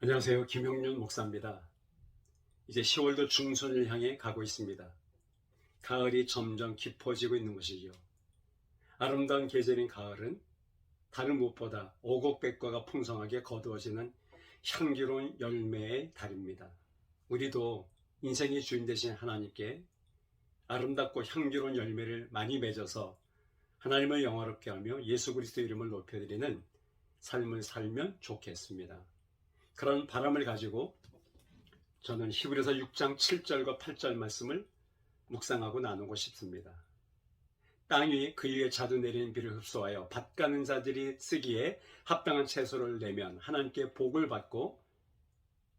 안녕하세요. 김형윤 목사입니다. 이제 10월도 중순을 향해 가고 있습니다. 가을이 점점 깊어지고 있는 것이죠. 아름다운 계절인 가을은 다른 무엇보다 오곡백과가 풍성하게 거두어지는 향기로운 열매의 달입니다. 우리도 인생의 주인 되신 하나님께 아름답고 향기로운 열매를 많이 맺어서 하나님을 영화롭게 하며 예수 그리스도 이름을 높여드리는 삶을 살면 좋겠습니다. 그런 바람을 가지고 저는 히브리서 6장 7절과 8절 말씀을 묵상하고 나누고 싶습니다. 땅이 그 위에 자주 내리는 비를 흡수하여 밭 가는 자들이 쓰기에 합당한 채소를 내면 하나님께 복을 받고,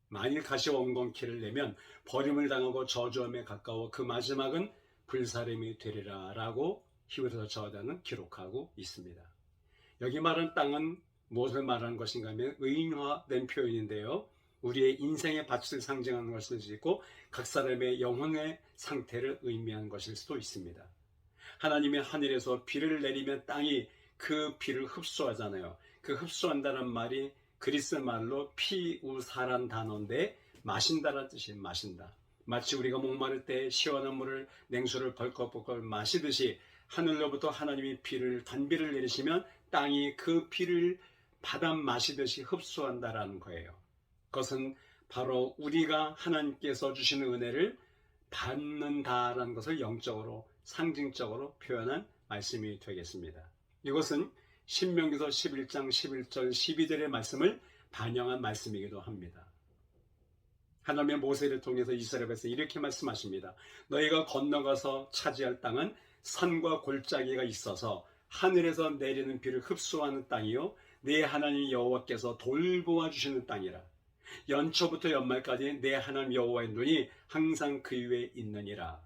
만일 가시원건키를 내면 버림을 당하고 저주함에 가까워 그 마지막은 불사름이 되리라 라고 히브리서 저자는 기록하고 있습니다. 여기 말한 땅은 무엇을 말하는 것인가 하면 의인화된 표현인데요. 우리의 인생의 밭을 상징하는 것일 수도 있고 각 사람의 영혼의 상태를 의미하는 것일 수도 있습니다. 하나님의 하늘에서 비를 내리면 땅이 그 비를 흡수하잖아요. 그 흡수한다는 말이 그리스 말로 피우사란 단어인데 마신다라는 뜻이 마신다. 마치 우리가 목마를 때 시원한 물을 냉수를 벌컥벌컥 마시듯이 하늘로부터 하나님이 비를 단비를 내리시면 땅이 그 비를 받아 마시듯이 흡수한다라는 거예요. 그것은 바로 우리가 하나님께서 주시는 은혜를 받는다라는 것을 영적으로 상징적으로 표현한 말씀이 되겠습니다. 이것은 신명기서 11장 11절 12절의 말씀을 반영한 말씀이기도 합니다. 하나님의 모세를 통해서 이스라엘에서 이렇게 말씀하십니다. 너희가 건너가서 차지할 땅은 산과 골짜기가 있어서 하늘에서 내리는 비를 흡수하는 땅이요 내 하나님 여호와께서 돌보아 주시는 땅이라. 연초부터 연말까지 내 하나님 여호와의 눈이 항상 그 위에 있느니라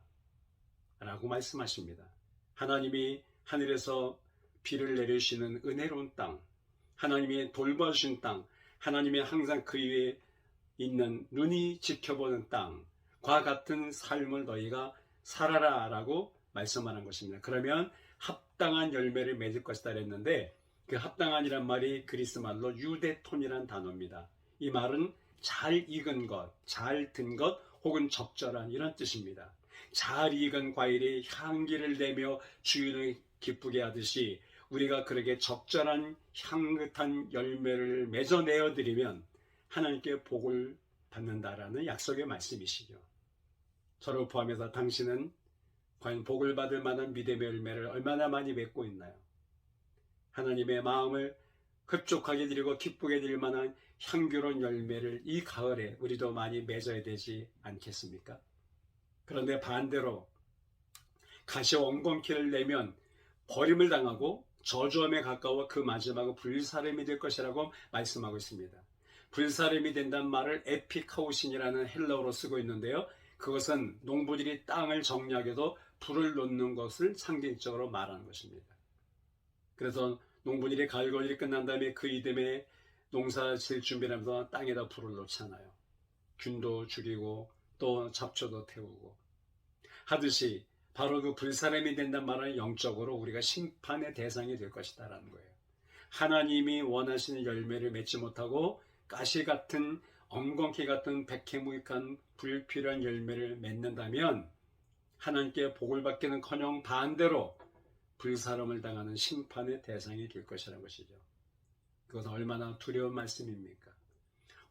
라고 말씀하십니다. 하나님이 하늘에서 비를 내리시는 은혜로운 땅, 하나님이 돌봐주신 땅, 하나님이 항상 그 위에 있는 눈이 지켜보는 땅과 같은 삶을 너희가 살아라 라고 말씀하는 것입니다. 그러면 합당한 열매를 맺을 것이다 그랬는데, 그 합당한이란 말이 그리스 말로 유대톤이란 단어입니다. 이 말은 잘 익은 것, 잘 든 것, 혹은 적절한 이런 뜻입니다. 잘 익은 과일이 향기를 내며 주인을 기쁘게 하듯이 우리가 그렇게 적절한 향긋한 열매를 맺어내어 드리면 하나님께 복을 받는다라는 약속의 말씀이시죠. 저를 포함해서 당신은 과연 복을 받을 만한 믿음의 열매를 얼마나 많이 맺고 있나요? 하나님의 마음을 흡족하게 드리고 기쁘게 드릴 만한 향기로운 열매를 이 가을에 우리도 많이 맺어야 되지 않겠습니까? 그런데 반대로 가시원건키를 내면 버림을 당하고 저주함에 가까워 그 마지막은 불사름이 될 것이라고 말씀하고 있습니다. 불사름이 된다는 말을 에피카우신이라는 헬라어로 쓰고 있는데요. 그것은 농부들이 땅을 정리하게도 불을 놓는 것을 상징적으로 말하는 것입니다. 그래서 농부들이 가을거일이 끝난 다음에 그 이듬해 농사 질 준비를 하면서 땅에다 불을 놓잖아요. 균도 죽이고 또 잡초도 태우고 하듯이 바로 그 불사람이 된단 말은 영적으로 우리가 심판의 대상이 될 것이다 라는 거예요. 하나님이 원하시는 열매를 맺지 못하고 가시 같은 엉겅퀴 같은 백해무익한 불필요한 열매를 맺는다면 하나님께 복을 받기는커녕 반대로 불사름을 당하는 심판의 대상이 될 것이라는 것이죠. 그것은 얼마나 두려운 말씀입니까?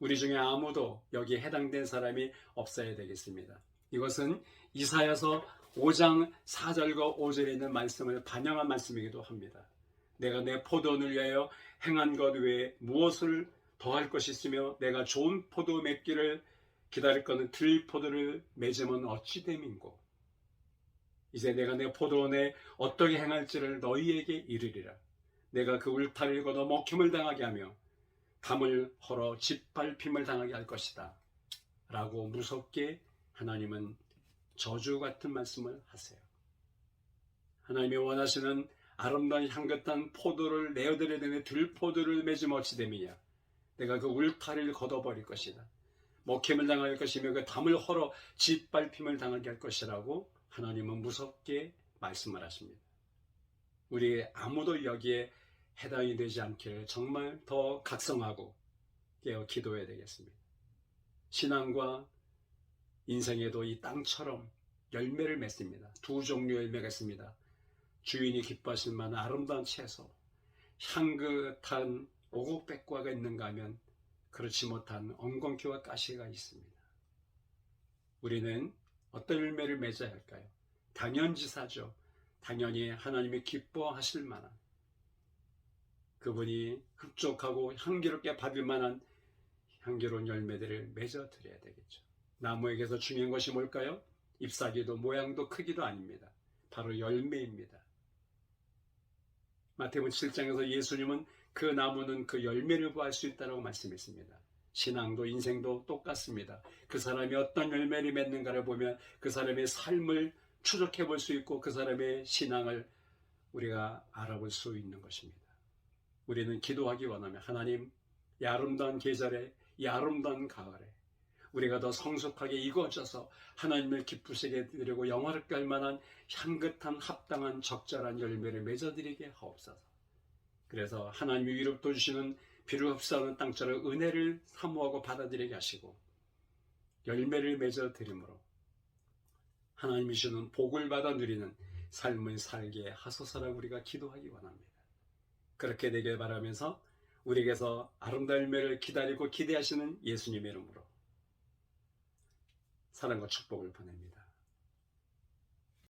우리 중에 아무도 여기에 해당된 사람이 없어야 되겠습니다. 이것은 이사야서 5장 4절과 5절에 있는 말씀을 반영한 말씀이기도 합니다. 내가 내 포도원을 위하여 행한 것 외에 무엇을 더할 것이 있으며 내가 좋은 포도 맺기를 기다릴 거는 들포도를 맺으면 어찌 됨인고. 이제 내가 내 포도원에 어떻게 행할지를 너희에게 이르리라. 내가 그 울타리를 걷어 먹힘을 당하게 하며 담을 헐어 짓밟힘을 당하게 할 것이다 라고 무섭게 하나님은 저주 같은 말씀을 하세요. 하나님이 원하시는 아름다운 향긋한 포도를 내어드려야 되는 들포도를 맺으면 어찌 됨이냐. 내가 그 울타리를 걷어버릴 것이다. 먹힘을 당할 것이며 그 담을 헐어 짓밟힘을 당하게 할 것이라고 하나님은 무섭게 말씀을 하십니다. 우리 아무도 여기에 해당이 되지 않기를 정말 더 각성하고 깨어 기도해야 되겠습니다. 신앙과 인생에도 이 땅처럼 열매를 맺습니다. 두 종류의 열매가 있습니다. 주인이 기뻐하실 만한 아름다운 채소, 향긋한 오곡백과가 있는가 하면 그렇지 못한 엉겅퀴와 가시가 있습니다. 우리는 어떤 열매를 맺어야 할까요? 당연지사죠. 당연히 하나님이 기뻐하실 만한, 그분이 흡족하고 향기롭게 받을 만한 향기로운 열매들을 맺어 드려야 되겠죠. 나무에게서 중요한 것이 뭘까요? 잎사귀도 모양도 크기도 아닙니다. 바로 열매입니다. 마태복음 7장에서 예수님은 그 나무는 그 열매를 구할 수 있다고 말씀했습니다. 신앙도 인생도 똑같습니다. 그 사람이 어떤 열매를 맺는가를 보면 그 사람의 삶을 추적해 볼 수 있고 그 사람의 신앙을 우리가 알아볼 수 있는 것입니다. 우리는 기도하기 원하며 하나님, 이 아름다운 계절에, 이 아름다운 가을에 우리가 더 성숙하게 익어져서 하나님을 기쁘시게 드리고 영화롭게 할 만한 향긋한 합당한 적절한 열매를 맺어드리게 하옵소서. 그래서 하나님이 위로부터 주시는 비를 흡수하는 땅처럼 은혜를 사모하고 받아들이게 하시고 열매를 맺어드림으로 하나님이 주시는 복을 받아 누리는 삶을 살게 하소서라고 우리가 기도하기 원합니다. 그렇게 되길 바라면서 우리에게서 아름다운 열매를 기다리고 기대하시는 예수님의 이름으로 사랑과 축복을 보냅니다.